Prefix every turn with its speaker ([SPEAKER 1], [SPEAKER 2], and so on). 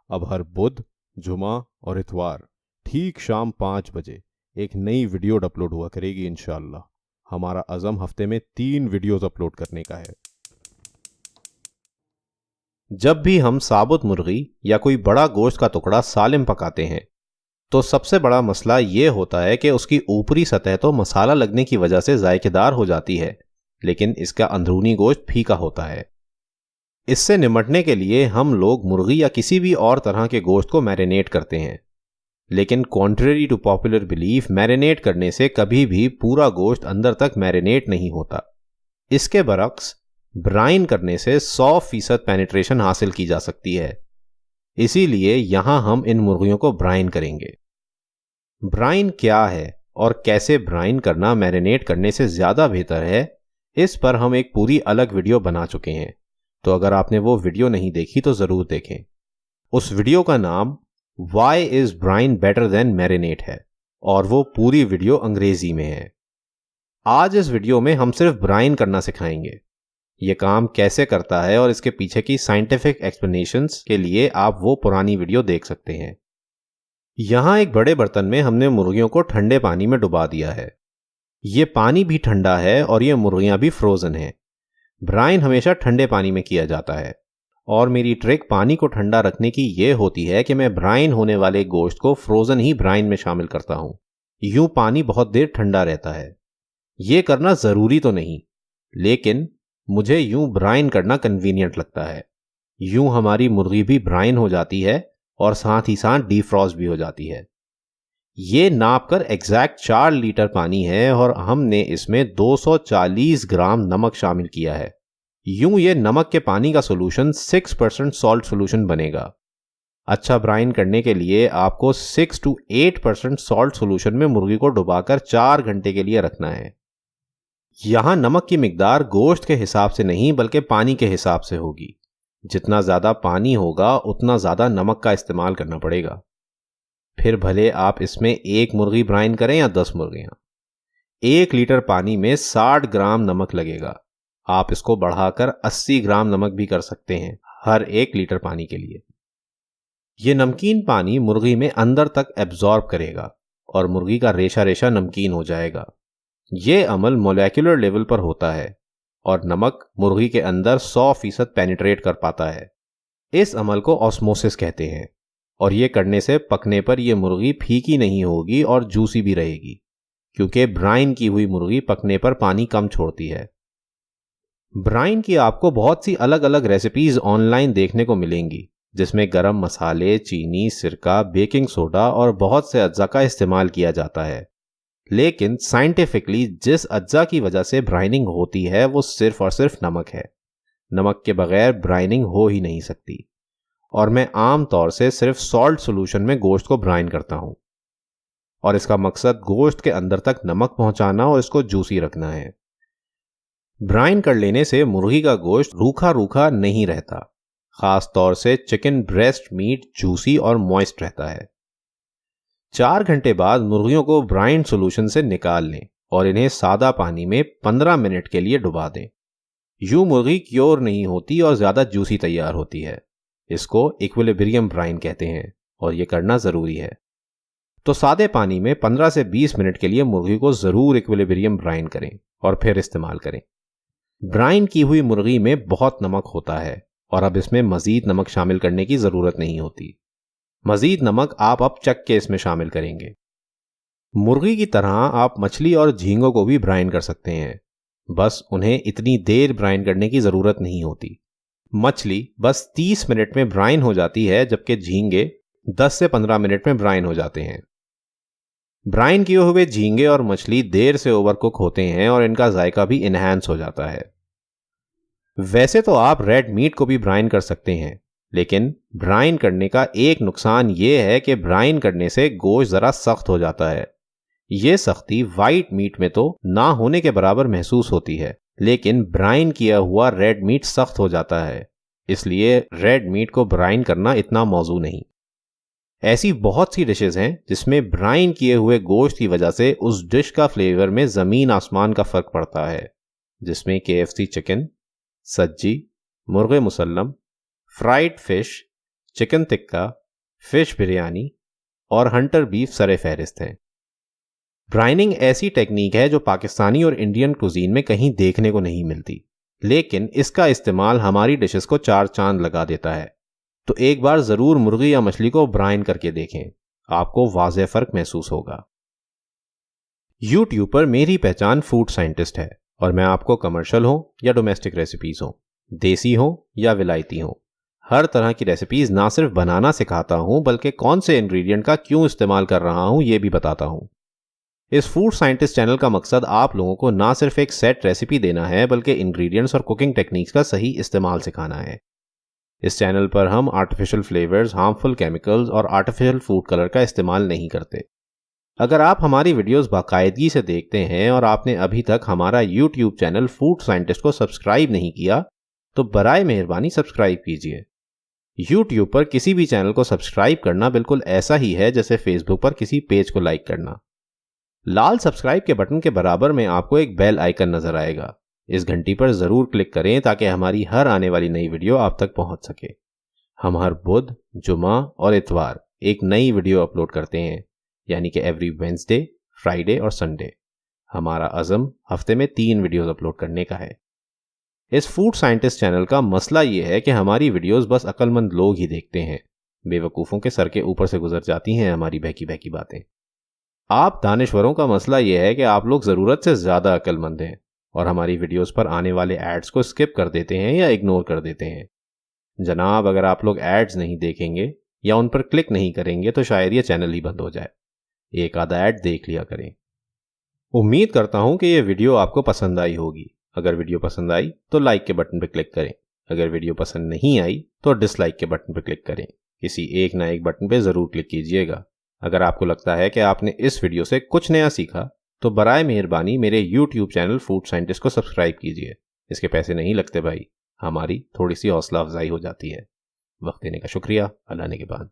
[SPEAKER 1] अब हर बुध, जुमा और इतवार ठीक शाम 5 बजे एक नई वीडियो अपलोड हुआ करेगी इंशाअल्लाह। हमारा अज़म हफ्ते में 3 वीडियोस अपलोड करने का है।
[SPEAKER 2] जब भी हम साबुत मुर्गी या कोई बड़ा गोश्त का टुकड़ा सालिम पकाते हैं तो सबसे बड़ा मसला ये होता है कि उसकी ऊपरी सतह तो मसाला लगने की वजह से जायकेदार हो जाती है, लेकिन इसका अंदरूनी गोश्त फीका होता है। इससे निपटने के लिए हम लोग मुर्गी या किसी भी और तरह के गोश्त को मैरिनेट करते हैं, लेकिन contrary to popular belief marinate करने से कभी भी पूरा गोश्त अंदर तक मैरिनेट नहीं होता। इसके बरक्स ब्राइन करने से 100% पेनिट्रेशन हासिल की जा सकती है। इसीलिए यहां हम इन मुर्गियों को ब्राइन करेंगे। ब्राइन क्या है और कैसे ब्राइन करना मैरिनेट करने से ज्यादा बेहतर है, इस पर हम एक पूरी अलग वीडियो बना चुके हैं, तो अगर आपने वो वीडियो नहीं देखी तो जरूर देखें। उस वीडियो का नाम Why is brine better than marinate है और वो पूरी वीडियो अंग्रेजी में है। आज इस वीडियो में हम सिर्फ ब्राइन करना सिखाएंगे। ये काम कैसे करता है और इसके पीछे की साइंटिफिक एक्सप्लेनेशंस के लिए आप वो पुरानी वीडियो देख सकते हैं। यहां एक बड़े बर्तन में हमने मुर्गियों को ठंडे पानी में डुबा दिया है। ये पानी भी ठंडा है और ये मुर्गियां भी फ्रोजन हैं। ब्राइन हमेशा ठंडे पानी में किया जाता है और मेरी ट्रिक पानी को ठंडा रखने की यह होती है कि मैं ब्राइन होने वाले गोश्त को फ्रोजन ही ब्राइन में शामिल करता हूं। यूं पानी बहुत देर ठंडा रहता है। यह करना जरूरी तो नहीं, लेकिन मुझे यूं ब्राइन करना कन्वीनियंट लगता है। यूं हमारी मुर्गी भी ब्राइन हो जाती है और साथ ही साथ डीफ्रॉस्ट भी हो जाती है। ये नापकर एग्जैक्ट 4 लीटर पानी है और हमने इसमें 240 ग्राम नमक शामिल किया है। यूं ये नमक के पानी का सोल्यूशन 6% सॉल्ट सोल्यूशन बनेगा। अच्छा ब्राइन करने के लिए आपको 6 to 8% सॉल्ट सोल्यूशन में मुर्गी को डुबाकर 4 घंटे के लिए रखना है। यहां नमक की मिकदार गोश्त के हिसाब से नहीं बल्कि पानी के हिसाब से होगी। जितना ज्यादा पानी होगा उतना ज्यादा नमक का इस्तेमाल करना पड़ेगा। फिर भले आप इसमें 1 मुर्गी ब्राइन करें या 10 मुर्गियां, 1 लीटर पानी में 60 ग्राम नमक लगेगा। आप इसको बढ़ाकर 80 ग्राम नमक भी कर सकते हैं हर 1 लीटर पानी के लिए। यह नमकीन पानी मुर्गी में अंदर तक एब्जॉर्ब करेगा और मुर्गी का रेशा रेशा नमकीन हो जाएगा। यह अमल मोलेक्युलर लेवल पर होता है और नमक मुर्गी के अंदर 100% पेनिट्रेट कर पाता है। इस अमल को ऑस्मोसिस कहते हैं और यह करने से पकने पर यह मुर्गी फीकी नहीं होगी और जूसी भी रहेगी, क्योंकि ब्राइन की हुई मुर्गी पकने पर पानी कम छोड़ती है। ब्राइन की आपको बहुत सी अलग अलग रेसिपीज ऑनलाइन देखने को मिलेंगी, जिसमें गरम मसाले, चीनी, सिरका, बेकिंग सोडा और बहुत से अज्जा का इस्तेमाल किया जाता है। लेकिन साइंटिफिकली जिस अज्जा की वजह से ब्राइनिंग होती है वो सिर्फ और सिर्फ नमक है। नमक के बगैर ब्राइनिंग हो ही नहीं सकती और मैं आम तौर से सिर्फ सॉल्ट सॉल्यूशन में गोश्त को ब्राइन करता हूं और इसका मकसद गोश्त के अंदर तक नमक पहुंचाना और इसको जूसी रखना है। ब्राइन कर लेने से मुर्गी का गोश्त रूखा रूखा नहीं रहता। खास तौर से चिकन ब्रेस्ट मीट जूसी और मॉइस्ट रहता है। 4 घंटे बाद मुर्गियों को ब्राइन सॉल्यूशन से निकाल लें और इन्हें सादा पानी में 15 मिनट के लिए डुबा दें। यूं मुर्गी क्योर नहीं होती और ज्यादा जूसी तैयार होती है। इसको इक्विलिब्रियम ब्राइन कहते हैं और यह करना जरूरी है। तो सादे पानी में 15 से 20 मिनट के लिए मुर्गी को जरूर इक्विलिब्रियम ब्राइन करें और फिर इस्तेमाल करें। ब्राइन की हुई मुर्गी में बहुत नमक होता है और अब इसमें मजीद नमक शामिल करने की जरूरत नहीं होती। मजीद नमक आप अब चख के इसमें शामिल करेंगे। मुर्गी की तरह आप मछली और झींगों को भी ब्राइन कर सकते हैं, बस उन्हें इतनी देर ब्राइन करने की जरूरत नहीं होती। मछली बस 30 मिनट में ब्राइन हो जाती है, जबकि झींगे 10 से 15 मिनट में ब्राइन हो जाते हैं। ब्राइन किए हुए झींगे और मछली देर से ओवरकुक होते हैं और इनका जायका भी इनहैंस हो जाता है। वैसे तो आप रेड मीट को भी ब्राइन कर सकते हैं, लेकिन ब्राइन करने का एक नुकसान यह है कि ब्राइन करने से गोश्त जरा सख्त हो जाता है। यह सख्ती वाइट मीट में तो ना होने के बराबर महसूस होती है, लेकिन ब्राइन किया हुआ रेड मीट सख्त हो जाता है। इसलिए रेड मीट को ब्राइन करना इतना मौजू नहीं। ऐसी बहुत सी डिशेस हैं जिसमें ब्राइन किए हुए गोश्त की वजह से उस डिश का फ्लेवर में जमीन आसमान का फर्क पड़ता है, जिसमें KFC चिकन, सज्जी, मुर्गे मुसल्लम, fried fish, chicken tikka, fish biryani और हंटर बीफ सरे फहरिस्त हैं। ब्राइनिंग ऐसी टेक्निक है जो पाकिस्तानी और इंडियन कुजीन में कहीं देखने को नहीं मिलती, लेकिन इसका इस्तेमाल हमारी डिशेस को 4 चांद लगा देता है। तो एक बार ज़रूर मुर्गी या मछली को ब्राइन करके देखें, आपको वाज़ेह फ़र्क महसूस होगा। YouTube पर मेरी पहचान फूड साइंटिस्ट है और मैं आपको कमर्शियल हो या डोमेस्टिक रेसिपीज़ हो, देसी हो या विलायती हो, हर तरह की रेसिपीज़ ना सिर्फ बनाना सिखाता हूं बल्कि कौन से इंग्रेडिएंट का क्यों इस्तेमाल कर रहा हूं ये भी बताता हूं। इस फूड साइंटिस्ट चैनल का मकसद आप लोगों को ना सिर्फ एक सेट रेसिपी देना है बल्कि इंग्रेडिएंट्स और कुकिंग टेक्निक्स का सही इस्तेमाल सिखाना है। इस चैनल पर हम आर्टिफिशियल फ्लेवर्स, हार्मफुल केमिकल्स और आर्टिफिशियल फूड कलर का इस्तेमाल नहीं करते। अगर आप हमारी वीडियोस बाकायदगी से देखते हैं और आपने अभी तक हमारा YouTube चैनल फूड साइंटिस्ट को सब्सक्राइब नहीं किया तो बराए मेहरबानी सब्सक्राइब कीजिए। YouTube पर किसी भी चैनल को सब्सक्राइब करना बिल्कुल ऐसा ही है जैसे Facebook पर किसी पेज को लाइक करना। लाल सब्सक्राइब के बटन के बराबर में आपको एक बेल आइकन नजर आएगा, इस घंटी पर जरूर क्लिक करें ताकि हमारी हर आने वाली नई वीडियो आप तक पहुंच सके। हम हर बुध, जुमा और इतवार एक नई वीडियो अपलोड करते हैं, यानी कि एवरी वेंसडे, फ्राइडे और संडे। हमारा अज़म हफ्ते में 3 वीडियोस अपलोड करने का है। इस फूड साइंटिस्ट चैनल का मसला यह है कि हमारी वीडियोस बस अक्लमंद लोग ही देखते हैं, बेवकूफ़ों के सर के ऊपर से गुजर जाती हैं हमारी बहकी बहकी बातें। आप दानिश्वरों का मसला यह है कि आप लोग ज़रूरत से ज़्यादा अक्लमंद हैं और हमारी वीडियोस पर आने वाले एड्स को स्किप कर देते हैं या इग्नोर कर देते हैं। जनाब, अगर आप लोग एड्स नहीं देखेंगे या उन पर क्लिक नहीं करेंगे तो शायद ये चैनल ही बंद हो जाए। एक आधा ऐड देख लिया करें। उम्मीद करता हूं कि ये वीडियो आपको पसंद आई होगी। अगर वीडियो पसंद आई तो लाइक के बटन पर क्लिक करें, अगर वीडियो पसंद नहीं आई तो डिसलाइक के बटन पर क्लिक करें। किसी एक ना एक बटन पर ज़रूर क्लिक कीजिएगा। अगर आपको लगता है कि आपने इस वीडियो से कुछ नया सीखा तो बराए मेहरबानी मेरे YouTube चैनल फूड साइंटिस्ट को सब्सक्राइब कीजिए। इसके पैसे नहीं लगते भाई, हमारी थोड़ी सी हौसला अफजाई हो जाती है। वक्त देने का शुक्रिया। अल्लाह ने के बाद।